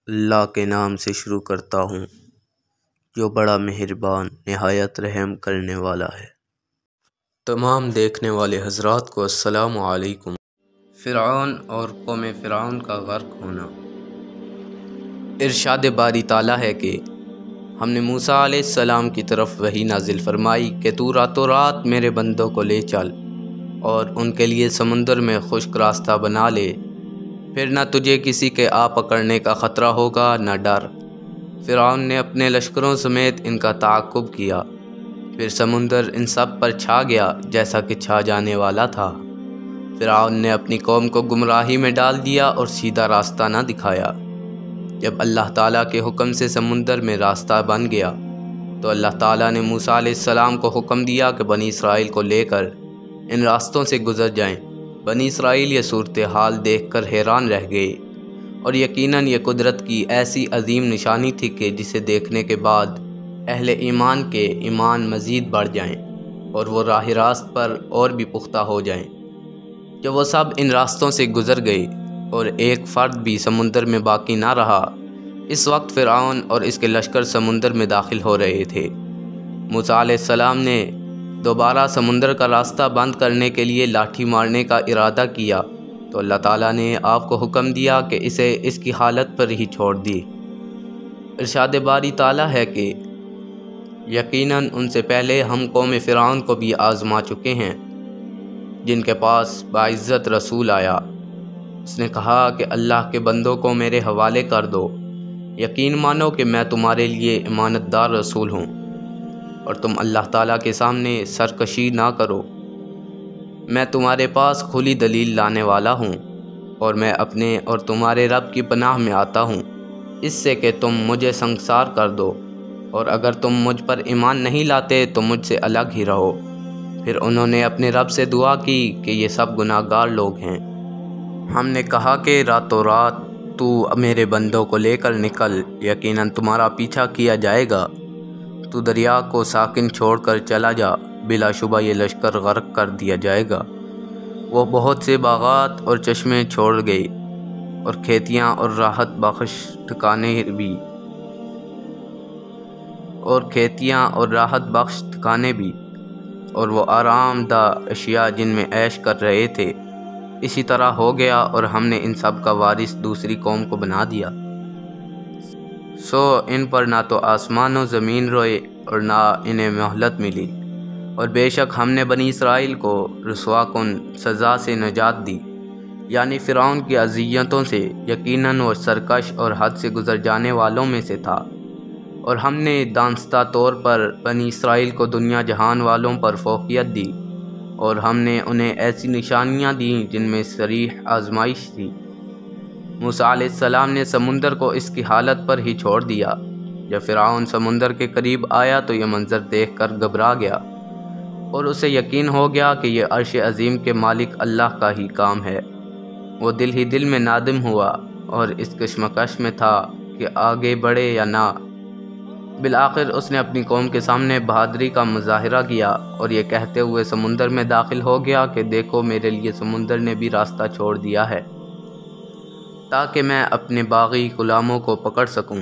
اللہ کے نام سے شروع کرتا ہوں جو بڑا مہربان نہایت رحم کرنے والا ہے۔ تمام دیکھنے والے حضرات کو السلام علیکم۔ فرعون اور قوم فرعون کا غرق ہونا۔ ارشاد باری تعالیٰ ہے کہ ہم نے موسیٰ علیہ السلام کی طرف وحی نازل فرمائی کہ تو راتوں رات میرے بندوں کو لے چل اور ان کے لیے سمندر میں خشک راستہ بنا لے، پھر نہ تجھے کسی کے آ پکڑنے کا خطرہ ہوگا نہ ڈر۔ فرعون نے اپنے لشکروں سمیت ان کا تعاقب کیا، پھر سمندر ان سب پر چھا گیا جیسا کہ چھا جانے والا تھا۔ فرعون نے اپنی قوم کو گمراہی میں ڈال دیا اور سیدھا راستہ نہ دکھایا۔ جب اللہ تعالیٰ کے حکم سے سمندر میں راستہ بن گیا تو اللہ تعالیٰ نے موسیٰ علیہ السلام کو حکم دیا کہ بنی اسرائیل کو لے کر ان راستوں سے گزر جائیں۔ بنی اسرائیل یہ صورتحال دیکھ کر حیران رہ گئے، اور یقیناً یہ قدرت کی ایسی عظیم نشانی تھی کہ جسے دیکھنے کے بعد اہل ایمان کے ایمان مزید بڑھ جائیں اور وہ راہ راست پر اور بھی پختہ ہو جائیں۔ جب وہ سب ان راستوں سے گزر گئے اور ایک فرد بھی سمندر میں باقی نہ رہا، اس وقت فرعون اور اس کے لشکر سمندر میں داخل ہو رہے تھے۔ موسیٰ علیہ السلام نے دوبارہ سمندر کا راستہ بند کرنے کے لیے لاٹھی مارنے کا ارادہ کیا تو اللہ تعالیٰ نے آپ کو حکم دیا کہ اسے اس کی حالت پر ہی چھوڑ دی۔ ارشاد باری تعالیٰ ہے کہ یقیناً ان سے پہلے ہم قوم فرعون کو بھی آزما چکے ہیں، جن کے پاس باعزت رسول آیا۔ اس نے کہا کہ اللہ کے بندوں کو میرے حوالے کر دو، یقین مانو کہ میں تمہارے لیے امانت دار رسول ہوں، اور تم اللہ تعالیٰ کے سامنے سرکشی نہ کرو۔ میں تمہارے پاس کھلی دلیل لانے والا ہوں، اور میں اپنے اور تمہارے رب کی پناہ میں آتا ہوں اس سے کہ تم مجھے سنگسار کر دو، اور اگر تم مجھ پر ایمان نہیں لاتے تو مجھ سے الگ ہی رہو۔ پھر انہوں نے اپنے رب سے دعا کی کہ یہ سب گناہ گار لوگ ہیں۔ ہم نے کہا کہ راتوں رات تو میرے بندوں کو لے کر نکل، یقیناً تمہارا پیچھا کیا جائے گا۔ تو دریا کو ساکن چھوڑ کر چلا جا، بلا شبہ یہ لشکر غرق کر دیا جائے گا۔ وہ بہت سے باغات اور چشمے چھوڑ گئے، اور کھیتیاں اور راحت بخش ٹھکانے بھی، اور وہ آرام دہ اشیاء جن میں عیش کر رہے تھے۔ اسی طرح ہو گیا، اور ہم نے ان سب کا وارث دوسری قوم کو بنا دیا۔ سو ان پر نہ تو آسمان و زمین روئے اور نہ انہیں مہلت ملی، اور بے شک ہم نے بنی اسرائیل کو رسوا کن سزا سے نجات دی، یعنی فرعون کی اذیتوں سے۔ یقیناً وہ سرکش اور حد سے گزر جانے والوں میں سے تھا، اور ہم نے دانستہ طور پر بنی اسرائیل کو دنیا جہان والوں پر فوقیت دی، اور ہم نے انہیں ایسی نشانیاں دیں جن میں صریح آزمائش تھی۔ موسیٰ علیہ السلام نے سمندر کو اس کی حالت پر ہی چھوڑ دیا۔ جب فرعون سمندر کے قریب آیا تو یہ منظر دیکھ کر گھبرا گیا، اور اسے یقین ہو گیا کہ یہ عرش عظیم کے مالک اللہ کا ہی کام ہے۔ وہ دل ہی دل میں نادم ہوا اور اس کشمکش میں تھا کہ آگے بڑھے یا نہ۔ بالآخر اس نے اپنی قوم کے سامنے بہادری کا مظاہرہ کیا اور یہ کہتے ہوئے سمندر میں داخل ہو گیا کہ دیکھو میرے لیے سمندر نے بھی راستہ چھوڑ دیا ہے تاکہ میں اپنے باغی غلاموں کو پکڑ سکوں۔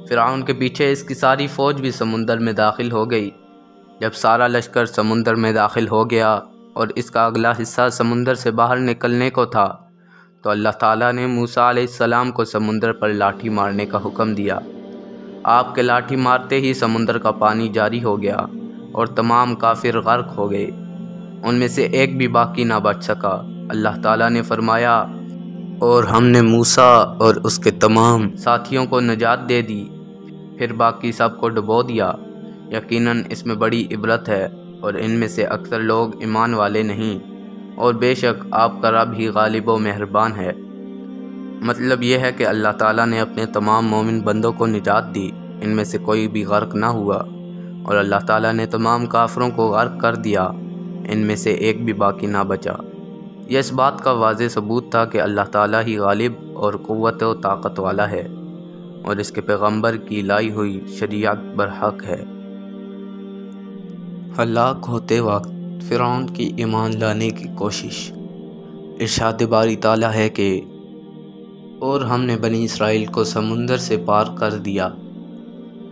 فرعون کے پیچھے اس کی ساری فوج بھی سمندر میں داخل ہو گئی۔ جب سارا لشکر سمندر میں داخل ہو گیا اور اس کا اگلا حصہ سمندر سے باہر نکلنے کو تھا تو اللہ تعالیٰ نے موسیٰ علیہ السلام کو سمندر پر لاٹھی مارنے کا حکم دیا۔ آپ کے لاٹھی مارتے ہی سمندر کا پانی جاری ہو گیا اور تمام کافر غرق ہو گئے، ان میں سے ایک بھی باقی نہ بچ سکا۔ اللہ تعالیٰ نے فرمایا، اور ہم نے موسیٰ اور اس کے تمام ساتھیوں کو نجات دے دی، پھر باقی سب کو ڈبو دیا۔ یقیناً اس میں بڑی عبرت ہے، اور ان میں سے اکثر لوگ ایمان والے نہیں، اور بے شک آپ کا رب ہی غالب و مہربان ہے۔ مطلب یہ ہے کہ اللہ تعالیٰ نے اپنے تمام مومن بندوں کو نجات دی، ان میں سے کوئی بھی غرق نہ ہوا، اور اللہ تعالیٰ نے تمام کافروں کو غرق کر دیا، ان میں سے ایک بھی باقی نہ بچا۔ یہ اس بات کا واضح ثبوت تھا کہ اللہ تعالیٰ ہی غالب اور قوت و طاقت والا ہے، اور اس کے پیغمبر کی لائی ہوئی شریعت برحق ہے۔ ہلاک ہوتے وقت فرعون کی ایمان لانے کی کوشش۔ ارشاد باری تعالیٰ ہے کہ اور ہم نے بنی اسرائیل کو سمندر سے پار کر دیا۔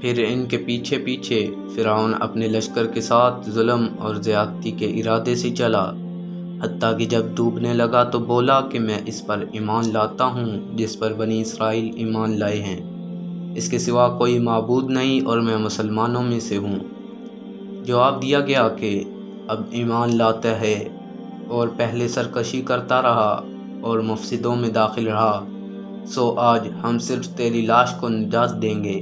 پھر ان کے پیچھے پیچھے فرعون اپنے لشکر کے ساتھ ظلم اور زیادتی کے ارادے سے چلا، حتیٰ کہ جب ڈوبنے لگا تو بولا کہ میں اس پر ایمان لاتا ہوں جس پر بنی اسرائیل ایمان لائے ہیں، اس کے سوا کوئی معبود نہیں اور میں مسلمانوں میں سے ہوں۔ جواب دیا گیا کہ اب ایمان لاتا ہے اور پہلے سرکشی کرتا رہا اور مفسدوں میں داخل رہا، سو آج ہم صرف تیری لاش کو نجات دیں گے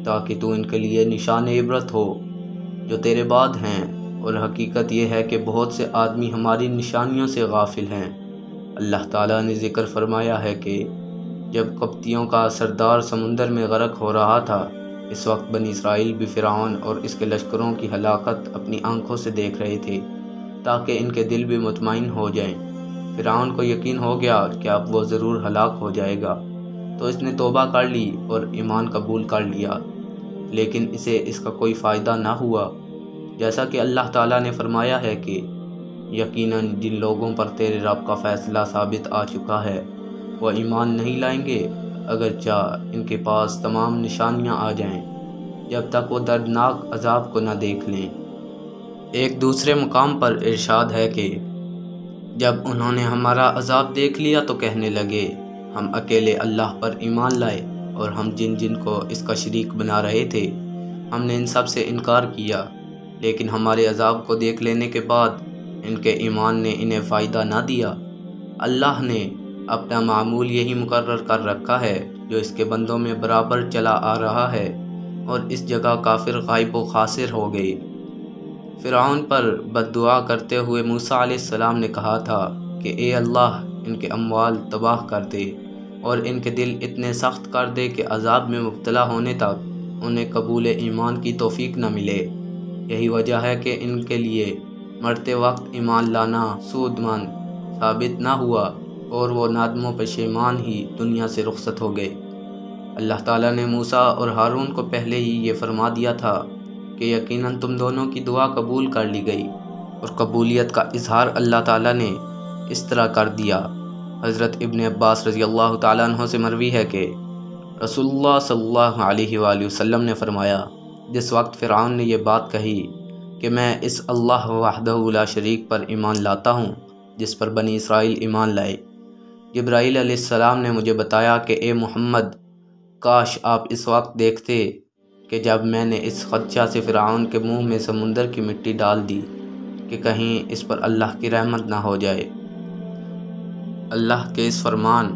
تاکہ تو ان کے لیے نشان عبرت ہو جو تیرے بعد ہیں، اور حقیقت یہ ہے کہ بہت سے آدمی ہماری نشانیوں سے غافل ہیں۔ اللہ تعالیٰ نے ذکر فرمایا ہے کہ جب قبطیوں کا سردار سمندر میں غرق ہو رہا تھا، اس وقت بنی اسرائیل بھی فرعون اور اس کے لشکروں کی ہلاکت اپنی آنکھوں سے دیکھ رہے تھے تاکہ ان کے دل بھی مطمئن ہو جائیں۔ فرعون کو یقین ہو گیا کہ اب وہ ضرور ہلاک ہو جائے گا، تو اس نے توبہ کر لی اور ایمان قبول کر لیا، لیکن اسے اس کا کوئی فائدہ نہ ہوا، جیسا کہ اللہ تعالیٰ نے فرمایا ہے کہ یقیناً جن لوگوں پر تیرے رب کا فیصلہ ثابت آ چکا ہے وہ ایمان نہیں لائیں گے اگرچہ ان کے پاس تمام نشانیاں آ جائیں، جب تک وہ دردناک عذاب کو نہ دیکھ لیں۔ ایک دوسرے مقام پر ارشاد ہے کہ جب انہوں نے ہمارا عذاب دیکھ لیا تو کہنے لگے ہم اکیلے اللہ پر ایمان لائے، اور ہم جن جن کو اس کا شریک بنا رہے تھے ہم نے ان سب سے انکار کیا، لیکن ہمارے عذاب کو دیکھ لینے کے بعد ان کے ایمان نے انہیں فائدہ نہ دیا۔ اللہ نے اپنا معمول یہی مقرر کر رکھا ہے جو اس کے بندوں میں برابر چلا آ رہا ہے، اور اس جگہ کافر غائب و خاسر ہو گئے۔ فرعون پر بد دعا کرتے ہوئے موسیٰ علیہ السلام نے کہا تھا کہ اے اللہ ان کے اموال تباہ کر دے اور ان کے دل اتنے سخت کر دے کہ عذاب میں مبتلا ہونے تک انہیں قبول ایمان کی توفیق نہ ملے۔ یہی وجہ ہے کہ ان کے لیے مرتے وقت ایمان لانا سود مند ثابت نہ ہوا اور وہ نادم و پشیمان ہی دنیا سے رخصت ہو گئے۔ اللہ تعالیٰ نے موسیٰ اور ہارون کو پہلے ہی یہ فرما دیا تھا کہ یقیناً تم دونوں کی دعا قبول کر لی گئی، اور قبولیت کا اظہار اللہ تعالیٰ نے اس طرح کر دیا۔ حضرت ابن عباس رضی اللہ تعالیٰ عنہ سے مروی ہے کہ رسول اللہ صلی اللہ علیہ وآلہ وسلم نے فرمایا، جس وقت فرعون نے یہ بات کہی کہ میں اس اللہ وحدہ لا شریک پر ایمان لاتا ہوں جس پر بنی اسرائیل ایمان لائے، جبرائیل علیہ السلام نے مجھے بتایا کہ اے محمد، کاش آپ اس وقت دیکھتے کہ جب میں نے اس خدشہ سے فرعون کے منہ میں سمندر کی مٹی ڈال دی کہ کہیں اس پر اللہ کی رحمت نہ ہو جائے۔ اللہ کے اس فرمان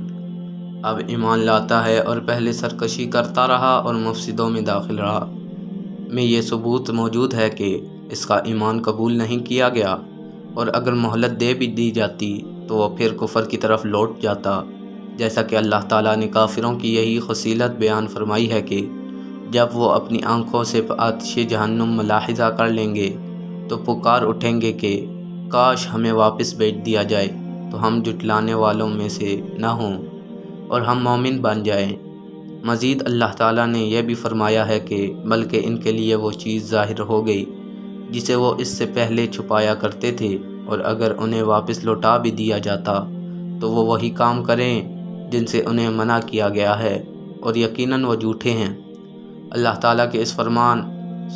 اب ایمان لاتا ہے اور پہلے سرکشی کرتا رہا اور مفسدوں میں داخل رہا میں یہ ثبوت موجود ہے کہ اس کا ایمان قبول نہیں کیا گیا، اور اگر مہلت دے بھی دی جاتی تو وہ پھر کفر کی طرف لوٹ جاتا، جیسا کہ اللہ تعالیٰ نے کافروں کی یہی خصیلت بیان فرمائی ہے کہ جب وہ اپنی آنکھوں سے آتش جہنم ملاحظہ کر لیں گے تو پکار اٹھیں گے کہ کاش ہمیں واپس بھیج دیا جائے تو ہم جھٹلانے والوں میں سے نہ ہوں اور ہم مومن بن جائیں۔ مزید اللہ تعالیٰ نے یہ بھی فرمایا ہے کہ بلکہ ان کے لیے وہ چیز ظاہر ہو گئی جسے وہ اس سے پہلے چھپایا کرتے تھے، اور اگر انہیں واپس لوٹا بھی دیا جاتا تو وہ وہی کام کریں جن سے انہیں منع کیا گیا ہے، اور یقیناً وہ جھوٹے ہیں۔ اللہ تعالیٰ کے اس فرمان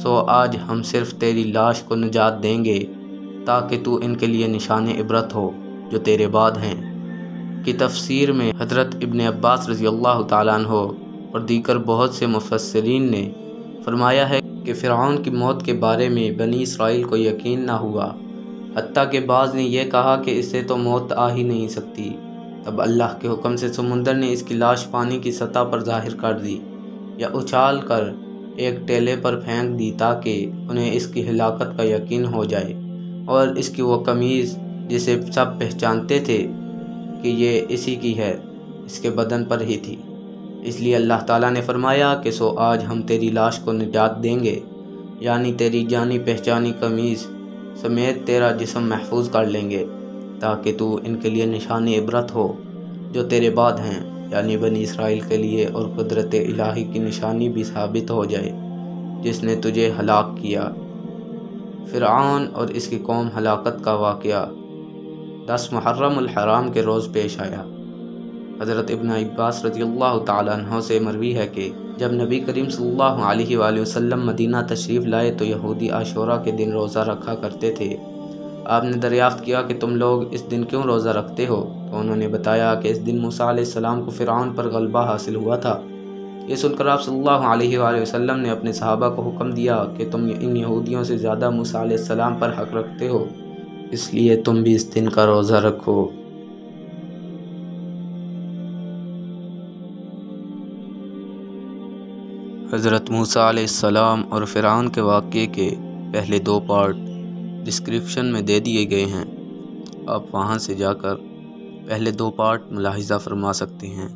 سو آج ہم صرف تیری لاش کو نجات دیں گے تاکہ تو ان کے لیے نشان عبرت ہو جو تیرے بعد ہیں کی تفسیر میں حضرت ابن عباس رضی اللہ تعالیٰ عنہ اور دیگر بہت سے مفسرین نے فرمایا ہے کہ فرعون کی موت کے بارے میں بنی اسرائیل کو یقین نہ ہوا، حتیٰ کہ بعض نے یہ کہا کہ اسے تو موت آ ہی نہیں سکتی۔ تب اللہ کے حکم سے سمندر نے اس کی لاش پانی کی سطح پر ظاہر کر دی یا اچھال کر ایک ٹیلے پر پھینک دی تاکہ انہیں اس کی ہلاکت کا یقین ہو جائے، اور اس کی وہ قمیض جسے سب پہچانتے تھے کہ یہ اسی کی ہے اس کے بدن پر ہی تھی۔ اس لیے اللہ تعالیٰ نے فرمایا کہ سو آج ہم تیری لاش کو نجات دیں گے، یعنی تیری جانی پہچانی قمیض سمیت تیرا جسم محفوظ کر لیں گے تاکہ تو ان کے لیے نشان عبرت ہو جو تیرے بعد ہیں، یعنی بنی اسرائیل کے لیے، اور قدرت الہی کی نشانی بھی ثابت ہو جائے جس نے تجھے ہلاک کیا۔ فرعون اور اس کی قوم ہلاکت کا واقعہ 10 محرم الحرام کے روز پیش آیا۔ حضرت ابن عباس رضی اللہ تعالیٰ عنہ سے مروی ہے کہ جب نبی کریم صلی اللہ علیہ وآلہ وسلم مدینہ تشریف لائے تو یہودی عاشورہ کے دن روزہ رکھا کرتے تھے۔ آپ نے دریافت کیا کہ تم لوگ اس دن کیوں روزہ رکھتے ہو؟ تو انہوں نے بتایا کہ اس دن موسیٰ علیہ السلام کو فرعون پر غلبہ حاصل ہوا تھا۔ یہ سن کر آپ صلی اللہ علیہ وآلہ وسلم نے اپنے صحابہ کو حکم دیا کہ تم ان یہودیوں سے زیادہ موسیٰ علیہ السلام پر حق رکھتے ہو، اس لیے تم بھی اس دن کا روزہ رکھو۔ حضرت موسیٰ علیہ السلام اور فرعون کے واقعے کے پہلے 2 پارٹ ڈسکرپشن میں دے دیے گئے ہیں، آپ وہاں سے جا کر پہلے 2 پارٹ ملاحظہ فرما سکتے ہیں۔